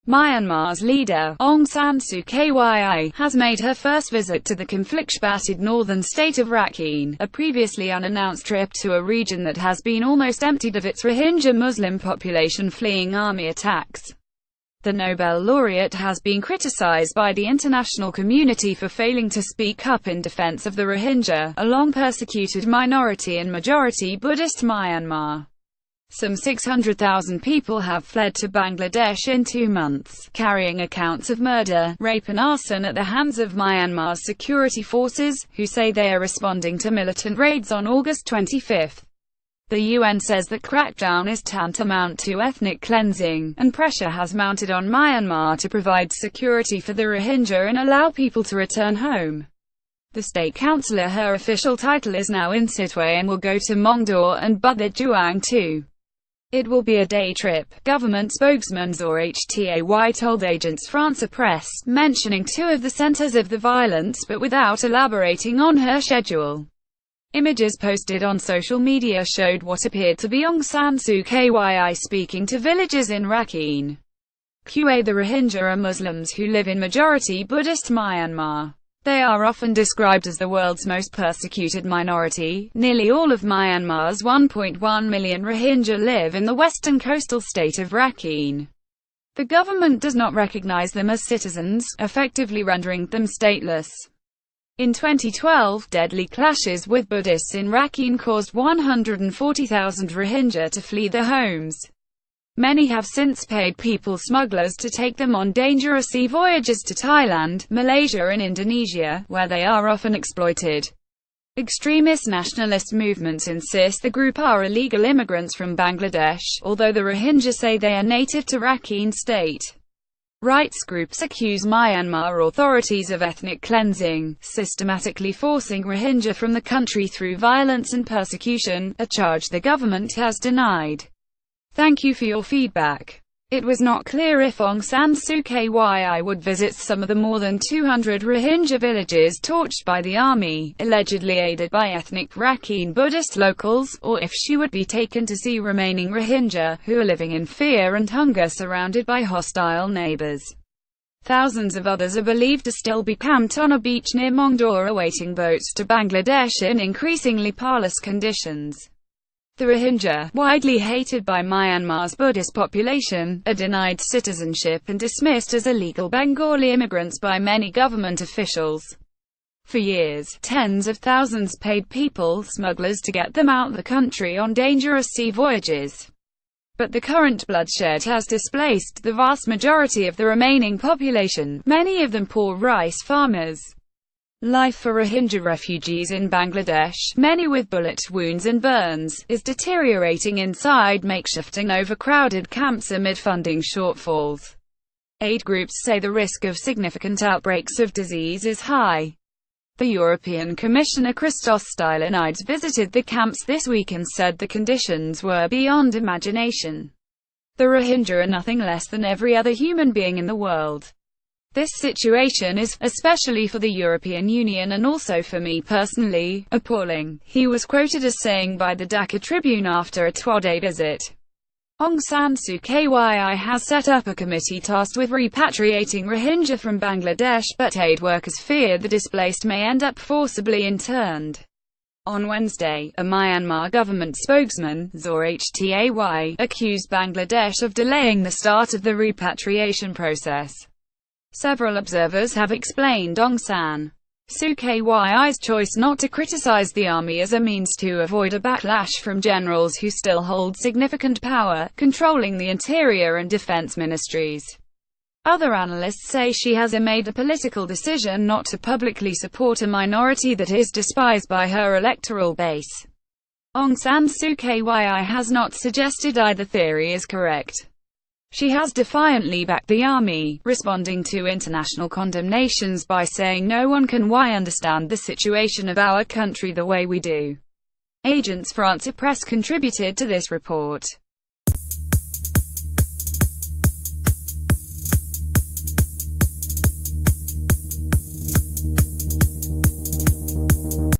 Myanmar's leader, Aung San Suu Kyi, has made her first visit to the conflict-battered northern state of Rakhine, a previously unannounced trip to a region that has been almost emptied of its Rohingya Muslim population fleeing army attacks. The Nobel laureate has been criticized by the international community for failing to speak up in defense of the Rohingya, a long-persecuted minority in majority Buddhist Myanmar. Some 600,000 people have fled to Bangladesh in 2 months, carrying accounts of murder, rape and arson at the hands of Myanmar's security forces, who say they are responding to militant raids on August 25. The UN says the crackdown is tantamount to ethnic cleansing, and pressure has mounted on Myanmar to provide security for the Rohingya and allow people to return home. The state councillor, her official title is now in Sittwe, and will go to Mongdor and Buthijuang too. It will be a day trip, government spokesman Rohingya told Agence France Presse, mentioning 2 of the centers of the violence but without elaborating on her schedule. Images posted on social media showed what appeared to be Aung San Suu Kyi speaking to villagers in Rakhine. The Rohingya are Muslims who live in majority Buddhist Myanmar. They are often described as the world's most persecuted minority. Nearly all of Myanmar's 1.1 million Rohingya live in the western coastal state of Rakhine. The government does not recognize them as citizens, effectively rendering them stateless. In 2012, deadly clashes with Buddhists in Rakhine caused 140,000 Rohingya to flee their homes. Many have since paid people smugglers to take them on dangerous sea voyages to Thailand, Malaysia and Indonesia, where they are often exploited. Extremist nationalist movements insist the group are illegal immigrants from Bangladesh, although the Rohingya say they are native to Rakhine state. Rights groups accuse Myanmar authorities of ethnic cleansing, systematically forcing Rohingya from the country through violence and persecution, a charge the government has denied. Thank you for your feedback. It was not clear if Aung San Suu Kyi would visit some of the more than 200 Rohingya villages torched by the army, allegedly aided by ethnic Rakhine Buddhist locals, or if she would be taken to see remaining Rohingya, who are living in fear and hunger surrounded by hostile neighbors. Thousands of others are believed to still be camped on a beach near Mongdor awaiting boats to Bangladesh in increasingly parlous conditions. The Rohingya, widely hated by Myanmar's Buddhist population, are denied citizenship and dismissed as illegal Bengali immigrants by many government officials. For years, tens of thousands paid people smugglers to get them out of the country on dangerous sea voyages. But the current bloodshed has displaced the vast majority of the remaining population, many of them poor rice farmers. Life for Rohingya refugees in Bangladesh, many with bullet wounds and burns, is deteriorating inside makeshift and overcrowded camps amid funding shortfalls. Aid groups say the risk of significant outbreaks of disease is high. The European Commissioner Christos Stylianides visited the camps this week and said the conditions were beyond imagination. The Rohingya are nothing less than every other human being in the world. This situation is, especially for the European Union and also for me personally, appalling, he was quoted as saying by the Dhaka Tribune after a 2-day visit. Aung San Suu Kyi has set up a committee tasked with repatriating Rohingya from Bangladesh, but aid workers fear the displaced may end up forcibly interned. On Wednesday, a Myanmar government spokesman, Rohingya, accused Bangladesh of delaying the start of the repatriation process. Several observers have explained Aung San Suu Kyi's choice not to criticize the army as a means to avoid a backlash from generals who still hold significant power, controlling the interior and defense ministries. Other analysts say she has made a political decision not to publicly support a minority that is despised by her electoral base. Aung San Suu Kyi has not suggested either theory is correct. She has defiantly backed the army, responding to international condemnations by saying no one can understand the situation of our country the way we do. Agence France Presse contributed to this report.